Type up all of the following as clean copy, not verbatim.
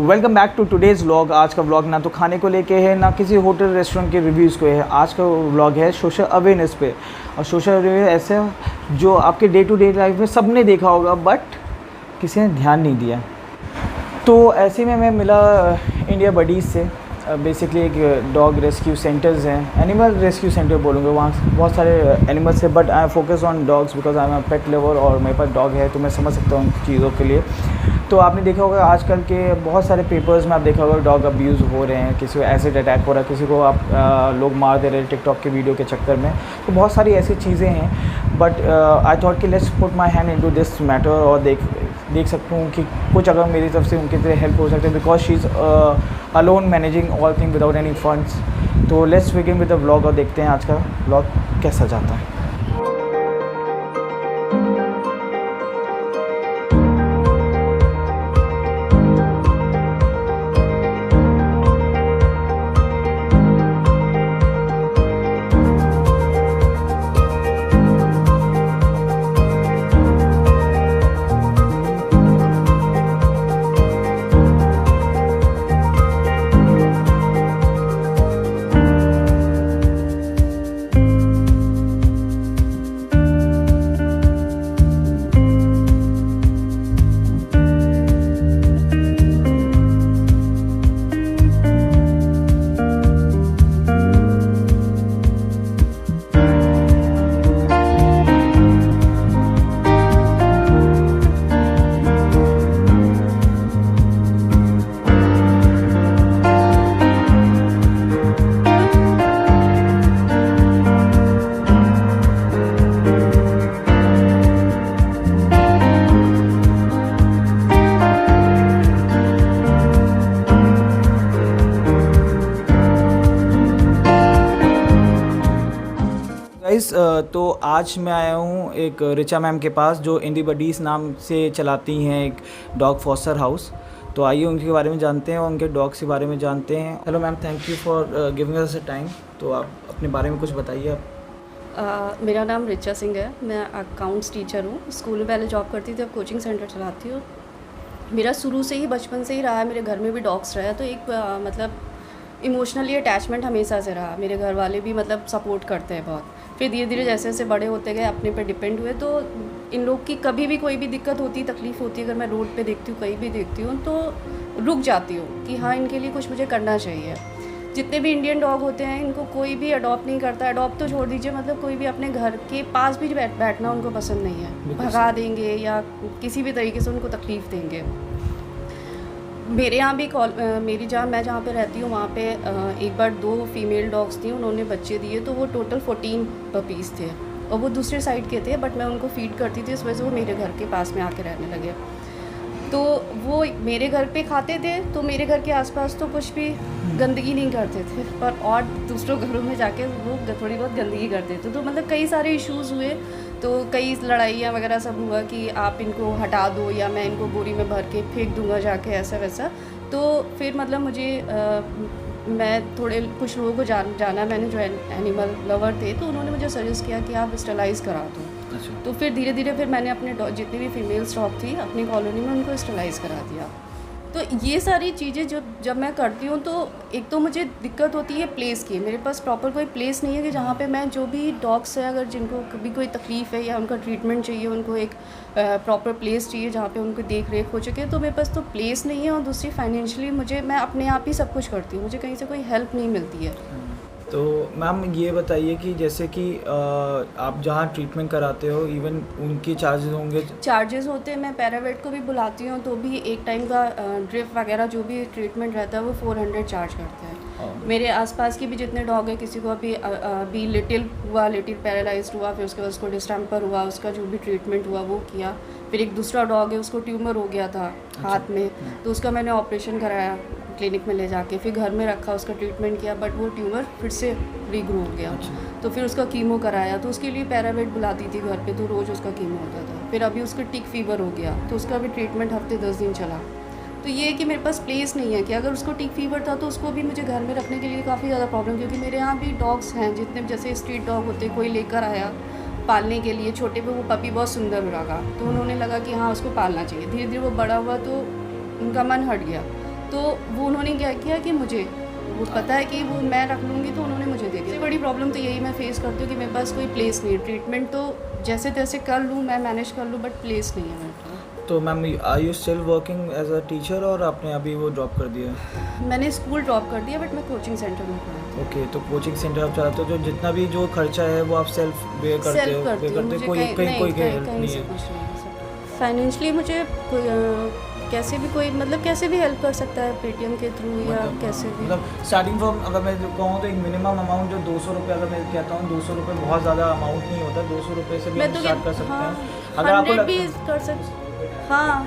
Welcome back to today's vlog. आज का vlog ना तो खाने को लेके है ना किसी होटल रेस्टोरेंट के रिव्यूज़ को है। आज का व्लॉग है सोशल अवेयरनेस पे। और सोशल अवेयरनेस ऐसे जो आपके डे टू डे लाइफ में सब ने देखा होगा बट किसी ने ध्यान नहीं दिया। तो ऐसे में मैं मिला इंडिया बडीज़ से। बेसिकली एक डॉग रेस्क्यू सेंटर्स हैं, एनिमल रेस्क्यू सेंटर बोलूँगा। वहाँ बहुत सारे एनिमल्स हैं but I focus on dogs because I am a pet lover और मेरे पास डॉग है तो मैं समझ सकता हूँ उन चीज़ों के लिए। तो आपने देखा होगा आजकल के बहुत सारे पेपर्स में आप देखा होगा डॉग अब्यूज़ हो रहे हैं, किसी को एसिड अटैक हो रहा है, किसी को आप लोग मार दे रहे हैं टिकटॉक के वीडियो के चक्कर में। तो बहुत सारी ऐसी चीज़ें हैं बट आई थॉट कि let's put my hand into this matter और देख सकता हूँ कि कुछ अगर मेरी तरफ से उनके लिए हेल्प हो सकती है because she is alone managing all thing without any funds. तो let's begin with the vlog और देखते हैं आज का व्लॉग कैसा जाता है। तो आज मैं आया हूँ एक रिचा मैम के पास जो इंडी बडीज़ नाम से चलाती हैं एक डॉग फॉस्टर हाउस। तो आइए उनके बारे में जानते हैं और उनके डॉग्स के बारे में जानते हैं। Hello ma'am, thank you for giving us a time. तो आप अपने बारे में कुछ बताइए आप। मेरा नाम रिचा सिंह है, मैं अकाउंट्स टीचर हूँ। स्कूल में पहले जॉब करती थी, अब कोचिंग सेंटर चलाती हूँ। मेरा शुरू से ही बचपन से ही रहा है, मेरे घर में भी डॉग्स रहा है तो एक मतलब इमोशनली अटैचमेंट हमेशा से रहा। मेरे घर वाले भी मतलब सपोर्ट करते हैं बहुत। फिर धीरे धीरे जैसे जैसे बड़े होते गए अपने पे डिपेंड हुए तो इन लोग की कभी भी कोई भी दिक्कत होती तकलीफ़ होती है, अगर मैं रोड पे देखती हूँ कहीं भी देखती हूँ तो रुक जाती हूँ कि हाँ इनके लिए कुछ मुझे करना चाहिए। जितने भी इंडियन डॉग होते हैं इनको कोई भी अडॉप्ट नहीं करता। अडॉप्ट तो छोड़ दीजिए, मतलब कोई भी अपने घर के पास भी बैठना उनको पसंद नहीं है, भगा देंगे या किसी भी तरीके से उनको तकलीफ़ देंगे। मेरे यहाँ भी मेरी मैं जहाँ पे रहती हूँ वहाँ पे एक बार 2 फीमेल डॉग्स थी, उन्होंने बच्चे दिए तो वो टोटल 14 पपीज़ थे और वो दूसरे साइड के थे बट मैं उनको फीड करती थी, इस वजह से वो मेरे घर के पास में आके रहने लगे। तो वो मेरे घर पे खाते थे तो मेरे घर के आसपास तो कुछ भी गंदगी नहीं करते थे, पर और दूसरों घरों में जाके वो थोड़ी बहुत गंदगी करते थे। तो मतलब कई सारे इश्यूज़ हुए, तो कई लड़ाइयाँ वगैरह सब हुआ कि आप इनको हटा दो या मैं इनको बोरी में भर के फेंक दूंगा जाके, ऐसा वैसा। तो फिर मतलब मुझे मैं थोड़े कुछ लोगों को जाना मैंने जो एनिमल लवर थे तो उन्होंने मुझे सजेस्ट किया कि आप स्टरलाइज़ करा दो। अच्छा। तो फिर धीरे धीरे फिर मैंने अपने जितनी भी फीमेल स्टॉक थी अपनी कॉलोनी में उनको स्टरलाइज़ करा दिया। तो ये सारी चीज़ें जब मैं करती हूँ तो एक तो मुझे दिक्कत होती है प्लेस की। मेरे पास प्रॉपर कोई प्लेस नहीं है कि जहाँ पे मैं जो भी डॉग्स है अगर जिनको कभी कोई तकलीफ़ है या उनका ट्रीटमेंट चाहिए, उनको एक प्रॉपर प्लेस चाहिए जहाँ पे उनको देख रेख हो चुके, तो मेरे पास तो प्लेस नहीं है। और दूसरी फाइनेंशियली मैं अपने आप ही सब कुछ करती हूँ, मुझे कहीं से कोई हेल्प नहीं मिलती है। तो मैम ये बताइए कि जैसे कि आप जहाँ ट्रीटमेंट कराते हो इवन उनके चार्जेस होंगे? चार्जेस होते हैं, मैं पैरावेट को भी बुलाती हूँ तो भी एक टाइम का ड्रिप वगैरह जो भी ट्रीटमेंट रहता है वो 400 चार्ज करते हैं। मेरे आसपास की भी जितने डॉग है किसी को अभी लिटिल पैरालाइज्ड हुआ, फिर उसके बाद उसको डिस्टेम्पर हुआ, उसका जो भी ट्रीटमेंट हुआ वो किया। फिर एक दूसरा डॉग है उसको ट्यूमर हो गया था हाथ में, तो उसका मैंने ऑपरेशन कराया क्लिनिक में ले जाके, फिर घर में रखा, उसका ट्रीटमेंट किया बट वो ट्यूमर फिर से रीग्रो हो गया। तो फिर उसका कीमो कराया, तो उसके लिए पैरावेट बुलाती थी घर पे, तो रोज़ उसका कीमो होता था। फिर अभी उसका टिक फीवर हो गया तो उसका भी ट्रीटमेंट हफ्ते 10 दिन चला। तो ये है कि मेरे पास प्लेस नहीं है कि अगर उसको टिक फीवर था तो उसको भी मुझे घर में रखने के लिए काफ़ी ज़्यादा प्रॉब्लम, क्योंकि मेरे यहाँ भी डॉग्स हैं जितने जैसे स्ट्रीट डॉग होते, कोई लेकर आया पालने के लिए छोटे पे, वो पपी बहुत सुंदर लगा तो उन्होंने लगा कि हाँ उसको पालना चाहिए। धीरे धीरे वो बड़ा हुआ तो उनका मन हट गया, तो वो उन्होंने क्या किया कि मुझे वो पता है कि वो मैं रख लूँगी तो उन्होंने मुझे दे दिया। सबसे बड़ी प्रॉब्लम तो यही मैं फेस करती हूँ कि मेरे पास कोई प्लेस नहीं है। ट्रीटमेंट तो जैसे तैसे कर लूँ, मैं मैनेज कर लूँ, बट प्लेस नहीं है मेरे पास। तो ma'am are you still working as a teacher और आपने अभी वो ड्रॉप कर दिया? मैंने स्कूल ड्रॉप कर दिया, बट मैं कोचिंग सेंटर में पढ़ाती हूँ। ओके, तो कोचिंग सेंटर आप चलाते हो, तो जितना भी जो खर्चा है वो आप सेल्फ बेयर करते हो? सेल्फ करती पे हूँ, करते मुझे कोई कहीं कहीं कोई नहीं, हेल्प कहीं नहीं से है? कुछ नहीं है। फाइनेंशियली मुझे कैसे भी कोई मतलब कैसे भी हेल्प कर सकता है, पेटीएम के थ्रू या कैसे भी। मतलब स्टार्टिंग फ्रॉम अगर मैं कहूँ तो एक मिनिमम अमाउंट जो 200 रुपये, अगर मैं कहता हूँ 200 रुपये बहुत ज़्यादा अमाउंट नहीं होता, 200 रुपये से भी मैं हम तो स्टार्ट कर सकते हाँ, हैं। अगर आपको 100 भी लगता कर सकते। हाँ,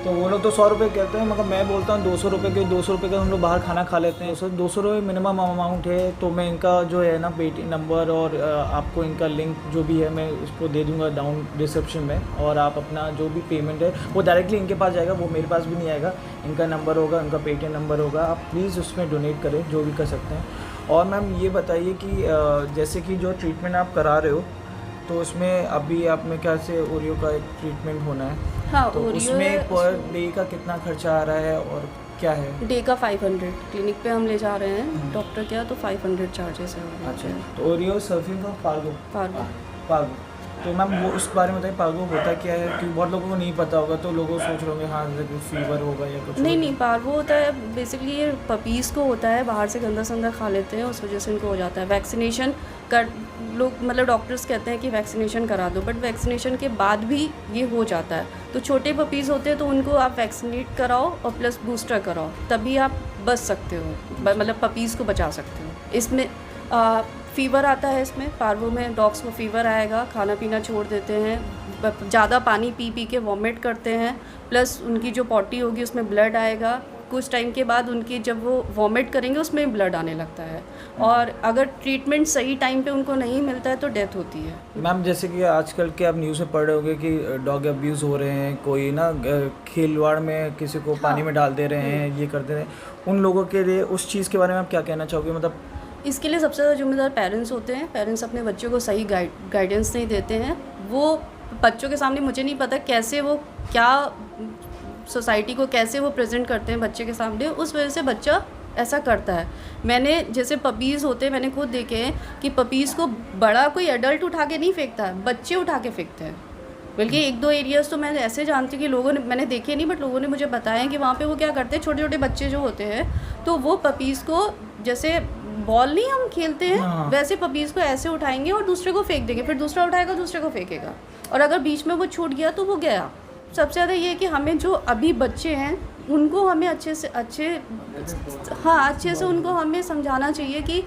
तो वो लोग तो 100 रुपये कहते हैं, मगर मैं बोलता हूँ 200 रुपये के, 200 रुपये का हम लोग बाहर खाना खा लेते हैं। 200 रुपये मिनिमम अमाउंट है। तो मैं इनका जो है ना पेटीएम नंबर और आपको इनका लिंक जो भी है मैं इसको दे दूंगा डाउन डिस्क्रिप्शन में, और आप अपना जो भी पेमेंट है वो डायरेक्टली इनके पास जाएगा, वो मेरे पास भी नहीं आएगा। इनका नंबर होगा, इनका पेटीएम नंबर होगा, आप प्लीज़ उसमें डोनेट करें जो भी कर सकते हैं। और मैम ये बताइए कि जैसे कि जो ट्रीटमेंट आप करा रहे हो, तो उसमें अभी आप में क्या से ओरियो का एक ट्रीटमेंट होना है, हाँ, तो ओरियो उसमें पर डे का कितना खर्चा आ रहा है और क्या है? डे का 500 क्लिनिक पे हम ले जा रहे हैं डॉक्टर के यहाँ, तो 500 चार्जेस है। अच्छा, तो ओरियो सर्फिंग का पागो पागो, तो मैम वो उस बारे में बताइए, पागो होता क्या है? कि बहुत लोगों को नहीं पता होगा, तो लोग सोच रहे होंगे हाँ जैसे फीवर होगा या कुछ। नहीं, पार्वो होता है बेसिकली, ये पपीज़ को होता है, बाहर से गंदा संदा खा लेते हैं, उस वजह से इनको हो जाता है। वैक्सीनेशन कर लोग मतलब डॉक्टर्स कहते हैं कि वैक्सीनेशन करा दो, बट वैक्सीनेशन के बाद भी ये हो जाता है। तो छोटे पपीज़ होते हैं तो उनको आप वैक्सीनेट कराओ और प्लस बूस्टर कराओ, तभी आप बच सकते हो, मतलब पपीज़ को बचा सकते हो। इसमें फ़ीवर आता है, इसमें पार्वो में डॉग्स को फ़ीवर आएगा, खाना पीना छोड़ देते हैं, ज़्यादा पानी पी के वॉमिट करते हैं, प्लस उनकी जो पॉटी होगी उसमें ब्लड आएगा। कुछ टाइम के बाद उनकी जब वो वॉमिट करेंगे उसमें ब्लड आने लगता है, और अगर ट्रीटमेंट सही टाइम पे उनको नहीं मिलता है तो डेथ होती है। मैम जैसे कि आजकल के आप न्यूज़ में पढ़ रहे होंगे कि डॉग अब्यूज़ हो रहे हैं, कोई ना खिलवाड़ में किसी को पानी में डाल दे रहे हैं, ये कर दे रहे हैं, उन लोगों के लिए उस चीज़ के बारे में आप क्या कहना चाहोगे? मतलब इसके लिए सबसे ज़्यादा जिम्मेदार पेरेंट्स होते हैं। पेरेंट्स अपने बच्चों को सही गाइडेंस नहीं देते हैं। वो बच्चों के सामने, मुझे नहीं पता कैसे वो क्या सोसाइटी को कैसे वो प्रेजेंट करते हैं बच्चे के सामने, उस वजह से बच्चा ऐसा करता है। मैंने जैसे पपीज़ होते हैं, मैंने खुद देखे हैं कि पपीज़ को बड़ा कोई एडल्ट उठा के नहीं फेंकता है, बच्चे उठा के फेंकते हैं। बल्कि 1-2 एरियाज़ तो मैं ऐसे जानती हूँ कि लोगों ने, मैंने देखे नहीं बट लोगों ने मुझे बताया कि वहाँ पे वो क्या करते हैं, छोटे छोटे बच्चे जो होते हैं तो वो पपीज़ को जैसे बॉल नहीं हम खेलते हैं वैसे पपीज़ को ऐसे उठाएंगे और दूसरे को फेंक देंगे, फिर दूसरा उठाएगा दूसरे को फेंकेगा, और अगर बीच में वो छूट गया तो वो गया। सबसे ज़्यादा ये है कि हमें जो अभी बच्चे हैं उनको हमें अच्छे से उनको हमें समझाना चाहिए कि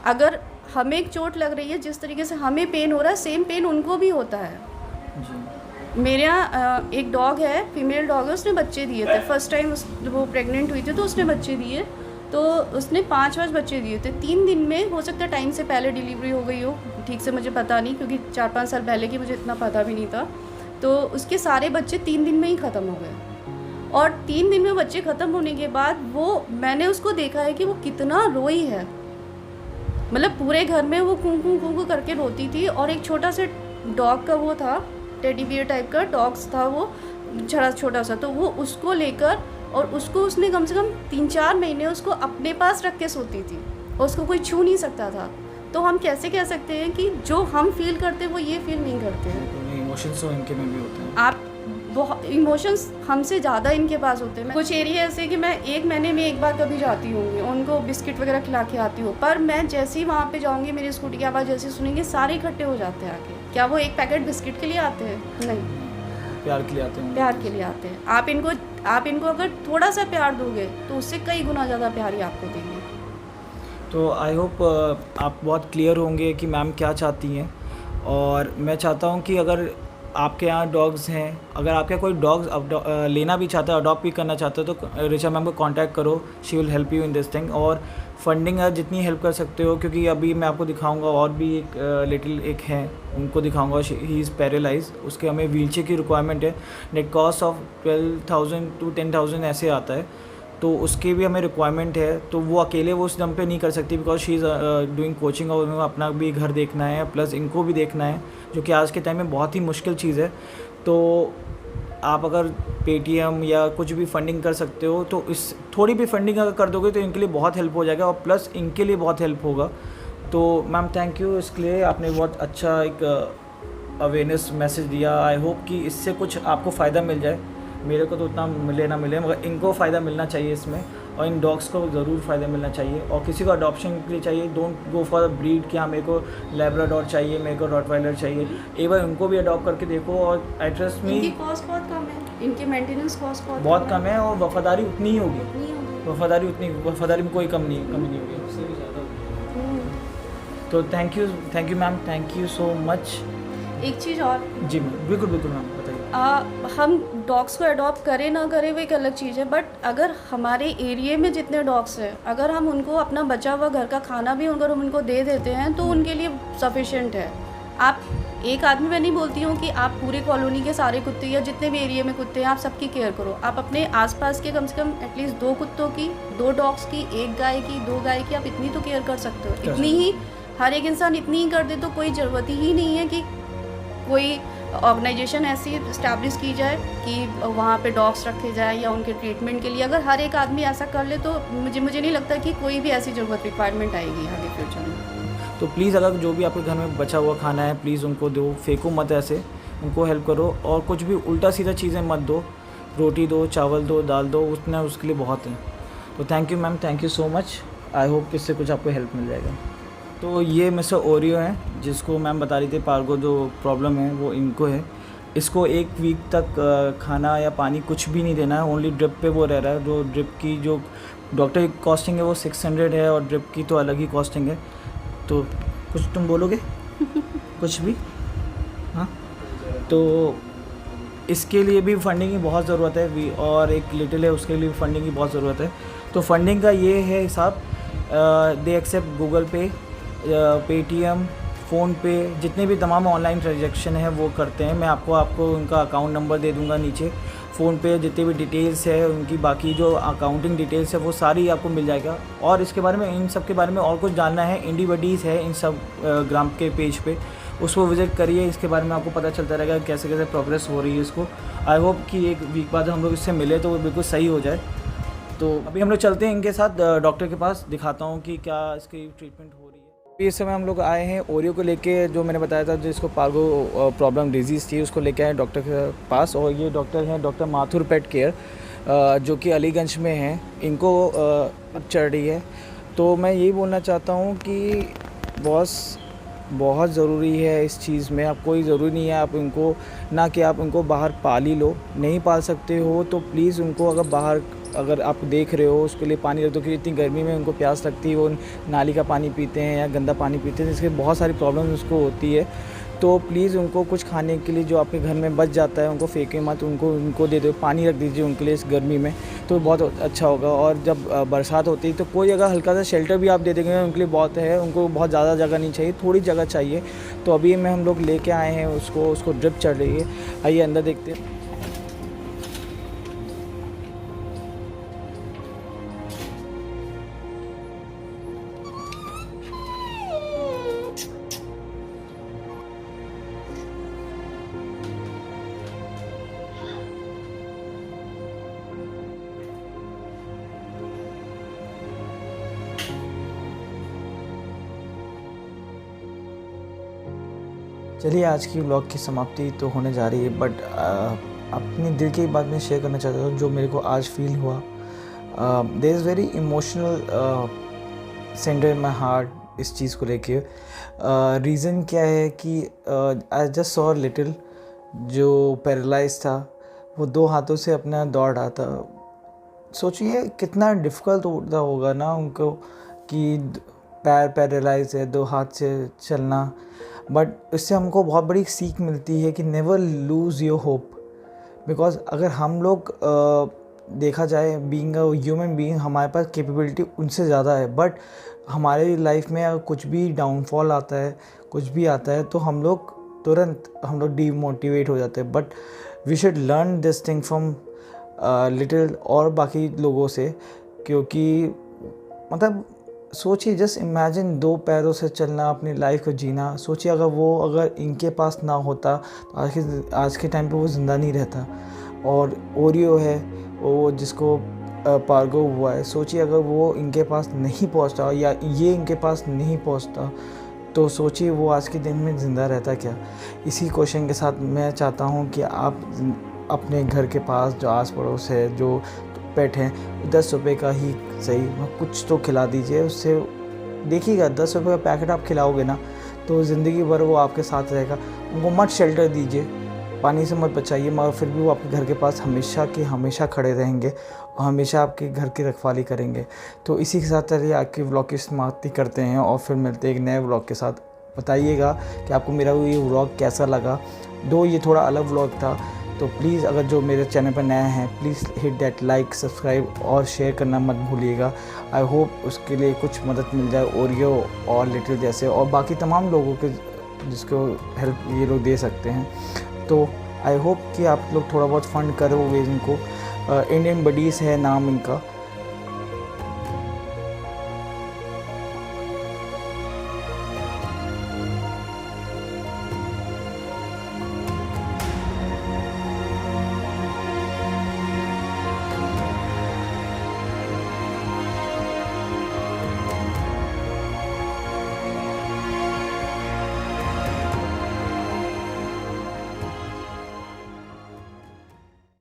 अगर हमें एक चोट लग रही है, जिस तरीके से हमें पेन हो रहा है सेम पेन उनको भी होता है। मेरे यहाँ एक डॉग है, फीमेल डॉग है, उसने बच्चे दिए थे। फर्स्ट टाइम वो प्रेग्नेंट हुई थी तो उसने बच्चे दिए, तो उसने 5 बच्चे दिए थे 3 दिन में। हो सकता है टाइम से पहले डिलीवरी हो गई हो, ठीक से मुझे पता नहीं, क्योंकि 4-5 साल पहले की मुझे इतना पता भी नहीं था। तो उसके सारे बच्चे 3 दिन में ही ख़त्म हो गए, और 3 दिन में बच्चे ख़त्म होने के बाद वो, मैंने उसको देखा है कि वो कितना रोई है, मतलब पूरे घर में वो कूं कूं कूं कूं करके रोती थी। और एक छोटा सा डॉग का वो था, टेडी बियर टाइप का डॉग्स था वो, छोटा सा, तो वो उसको लेकर, और उसको उसने कम से कम 3-4 महीने उसको अपने पास रख के सोती थी, और उसको कोई छू नहीं सकता था। तो हम कैसे कह सकते हैं कि जो हम फील करते हैं वो ये फील नहीं करते हैं। इमोशंस तो इनके में भी होते हैं। आप बहुत इमोशंस हमसे ज़्यादा इनके पास होते हैं। कुछ एरिया ऐसे कि मैं 1 महीने में 1 बार कभी जाती हूँ, उनको बिस्किट वगैरह खिला के आती हूँ, पर मैं जैसे ही वहाँ पे जाऊँगी मेरी स्कूटी की आवाज़ जैसे सुनेंगे सारे इकट्ठे हो जाते हैं आके। क्या वो 1 पैकेट बिस्किट के लिए आते हैं? नहीं, प्यार के लिए आते हैं। प्यार के लिए आते हैं। आप इनको अगर थोड़ा सा प्यार दोगे तो उससे कई गुना ज़्यादा प्यार ही आपको देंगे। तो आई होप आप बहुत क्लियर होंगे कि मैम क्या चाहती हैं, और मैं चाहता हूँ कि अगर आपके यहाँ डॉग्स हैं, अगर आपके कोई डॉग्स लेना भी चाहता है, अडॉप्ट भी करना चाहता है, तो रिचा मैम को कांटेक्ट करो, she will help you in this thing. और फंडिंग है जितनी हेल्प कर सकते हो, क्योंकि अभी मैं आपको दिखाऊंगा और भी एक लिटिल एक है, उनको दिखाऊंगा, ही इज़ पैरालाइज, उसके हमें व्हीलचेयर की रिक्वायरमेंट है। नेट कॉस्ट ऑफ 12,000 to 10,000 ऐसे आता है, तो उसके भी हमें रिक्वायरमेंट है। तो वो अकेले वो उस दम पे नहीं कर सकती, because she is doing coaching, और उन्हें अपना भी घर देखना है प्लस इनको भी देखना है, जो कि आज के टाइम में बहुत ही मुश्किल चीज़ है। तो आप अगर पेटीएम या कुछ भी फंडिंग कर सकते हो तो इस थोड़ी भी फंडिंग अगर कर दोगे तो इनके लिए बहुत हेल्प हो जाएगा और प्लस इनके लिए बहुत हेल्प होगा। तो मैम थैंक यू इसके लिए, आपने बहुत अच्छा एक अवेयरनेस मैसेज दिया। आई होप कि इससे कुछ आपको फ़ायदा मिल जाए। मेरे को तो उतना मिले ना मिले मगर इनको फ़ायदा मिलना चाहिए इसमें, और इन डॉग्स को ज़रूर फ़ायदा मिलना चाहिए। और किसी को अडॉप्शन के लिए चाहिए, डोंट गो फॉर ब्रीड कि हाँ मेरे को लैब्राडोर चाहिए, मेरे को रॉटवाइलर चाहिए। एक बार उनको भी अडॉप्ट करके देखो और आई ट्रस्ट मी इनकी कॉस्ट बहुत कम है, इनके मेंटेनेंस कॉस्ट बहुत कम है और वफादारी उतनी ही होगी। नहीं होगी। वफादारी में कोई कमी नहीं होगी, उससे भी ज़्यादा होगी। तो thank you ma'am, thank you so much. एक चीज़ और, जी मैम, बिल्कुल मैम, बताइए। हम डॉग्स को अडॉप्ट करें ना करें वो एक अलग चीज़ है, बट अगर हमारे एरिया में जितने डॉग्स हैं अगर हम उनको अपना बचा हुआ घर का खाना भी अगर हम उनको दे देते हैं तो उनके लिए सफिशेंट है। आप एक आदमी, मैं नहीं बोलती हूँ कि आप पूरे कॉलोनी के सारे कुत्ते या जितने भी एरिया में कुत्ते हैं आप सबकी केयर करो। आप अपने आसपास के कम से कम एटलीस्ट 2 कुत्तों की, 2 डॉग्स की, 1 गाय की, 2 गाय की, आप इतनी तो केयर कर सकते हो। इतनी ही हर एक इंसान इतनी ही कर दे तो कोई ज़रूरत ही नहीं है कि कोई ऑर्गेनाइजेशन ऐसी इस्टेब्लिश की जाए कि वहाँ पे डॉग्स रखे जाए या उनके ट्रीटमेंट के लिए। अगर हर एक आदमी ऐसा कर ले तो मुझे नहीं लगता कि कोई भी ऐसी ज़रूरत रिक्वायरमेंट आएगी आगे फ्यूचर में। तो प्लीज़ अगर जो भी आपके घर में बचा हुआ खाना है प्लीज़ उनको दो, फेंको मत ऐसे, उनको हेल्प करो। और कुछ भी उल्टा सीधा चीज़ें मत दो, रोटी दो, चावल दो, दाल दो, उतना उसके लिए बहुत है। तो thank you ma'am, thank you so much. I hope कि इससे कुछ आपको हेल्प मिल जाएगा। तो ये मिस्टर ओरियो हैं जिसको मैम बता रही थी, पार्गो जो प्रॉब्लम है वो इनको है। इसको 1 वीक तक खाना या पानी कुछ भी नहीं देना है, ओनली ड्रिप पे वो रह रहा है। जो ड्रिप की जो डॉक्टर की कॉस्टिंग है वो 600 है और ड्रिप की तो अलग ही कॉस्टिंग है। तो कुछ तुम बोलोगे? कुछ भी? हाँ, तो इसके लिए भी फंडिंग की बहुत ज़रूरत है और एक लिटिल है उसके लिए भी फंडिंग की बहुत ज़रूरत है। तो फंडिंग का ये है हिसाब, दे एक्सेप्ट गूगल पे, पेटीएम, फ़ोनपे, जितने भी तमाम ऑनलाइन ट्रांजैक्शन है वो करते हैं। मैं आपको उनका अकाउंट नंबर दे दूंगा नीचे। फ़ोनपे जितने भी डिटेल्स है उनकी, बाकी जो अकाउंटिंग डिटेल्स है वो सारी आपको मिल जाएगा। और इसके बारे में, इन सब के बारे में और कुछ जानना है, इंडी बडीज़ है इन सब ग्राम के पेज पे, उसको विज़िट करिए। इसके बारे में आपको पता चलता रहेगा कैसे कैसे प्रोग्रेस हो रही है इसको। आई होप कि 1 वीक बाद हम लोग इससे मिले तो वो बिल्कुल सही हो जाए। तो अभी हम लोग चलते हैं इनके साथ डॉक्टर के पास, दिखाता हूँ कि क्या इसकी ट्रीटमेंट हो रही है। इस समय हम लोग आए हैं ओरियो को लेके, जो मैंने बताया था जिसको पार्गो प्रॉब्लम डिजीज़ थी, उसको लेके आए डॉक्टर के पास। और ये डॉक्टर हैं डॉक्टर माथुर पेट केयर, जो कि अलीगंज में हैं। इनको चढ़ रही है। तो मैं यही बोलना चाहता हूँ कि बहुत ज़रूरी है इस चीज़ में। आप कोई ज़रूरी नहीं है आप इनको, ना कि आप इनको बाहर पाल ही लो। नहीं पाल सकते हो तो प्लीज़ उनको अगर आप देख रहे हो उसके लिए पानी रख दो, क्योंकि इतनी गर्मी में उनको प्यास लगती है, वो नाली का पानी पीते हैं या गंदा पानी पीते हैं, जिसके बहुत सारी प्रॉब्लम उसको होती है। तो प्लीज़ उनको कुछ खाने के लिए जो आपके घर में बच जाता है उनको फेंके मत, उनको दे दो, पानी रख दीजिए उनके लिए इस गर्मी में, तो बहुत अच्छा होगा। और जब बरसात होती है तो कोई अगर हल्का सा शेल्टर भी आप दे देंगे उनके लिए बहुत है। उनको बहुत ज़्यादा जगह नहीं चाहिए, थोड़ी जगह चाहिए। तो अभी में हम लोग लेके आए हैं उसको ड्रिप चढ़ रही है। आइए अंदर देखते हैं। चलिए आज की व्लॉग की समाप्ति तो होने जा रही है, बट अपनी दिल की बात मैं शेयर करना चाहता हूँ जो मेरे को आज फील हुआ। There is very emotional centre in my heart इस चीज़ को लेके। रीज़न क्या है कि आई जस्ट सॉ लिटिल जो पैरालाइज था, वो 2 हाथों से अपना दौड़ रहा था। सोचिए कितना डिफ़िकल्ट होता होगा ना उनको कि पैर पैरालाइज है, 2 हाथ से चलना। बट इससे हमको बहुत बड़ी सीख मिलती है कि never lose your hope. Because अगर हम लोग देखा जाए बीइंग अ ह्यूमन बीइंग, हमारे पास कैपेबिलिटी उनसे ज़्यादा है। बट हमारे लाइफ में अगर कुछ भी डाउनफॉल आता है, कुछ भी आता है, तो हम लोग तुरंत डीमोटिवेट हो जाते हैं। But we should learn this thing from little और बाकी लोगों से, क्योंकि मतलब सोचिए, जस्ट इमेजिन 2 पैरों से चलना, अपनी लाइफ को जीना। सोचिए अगर इनके पास ना होता तो आज के टाइम पे वो ज़िंदा नहीं रहता। और ओरियो है वो जिसको पार्गो हुआ है। सोचिए अगर वो इनके पास नहीं पहुंचता या ये इनके पास नहीं पहुंचता तो सोचिए वो आज के दिन में ज़िंदा रहता क्या। इसी क्वेश्चन के साथ मैं चाहता हूं कि आप अपने घर के पास जो आस पड़ोस है जो पेट हैं 10 रुपये का ही सही कुछ तो खिला दीजिए। उससे देखिएगा 10 रुपये का पैकेट आप खिलाओगे ना तो ज़िंदगी भर वो आपके साथ रहेगा। उनको मत शेल्टर दीजिए, पानी से मत बचाइए, मगर फिर भी वो आपके घर के पास हमेशा के हमेशा खड़े रहेंगे और हमेशा आपके घर की रखवाली करेंगे। तो इसी के साथ चलिए आपके व्लॉग की समाप्ति करते हैं और फिर मिलते हैं एक नए व्लॉग के साथ। बताइएगा कि आपको मेरा ये व्लॉग कैसा लगा। दो ये थोड़ा अलग व्लॉग था, तो प्लीज़ अगर जो मेरे चैनल पर नया है please hit that like, subscribe और शेयर करना मत भूलिएगा। आई होप उसके लिए कुछ मदद मिल जाए ओरियो और लिटिल जैसे और बाकी तमाम लोगों के जिसको हेल्प ये लोग दे सकते हैं। तो आई होप कि आप लोग थोड़ा बहुत फ़ंड करोगे इनको। इंडियन बडीज़ है नाम इनका।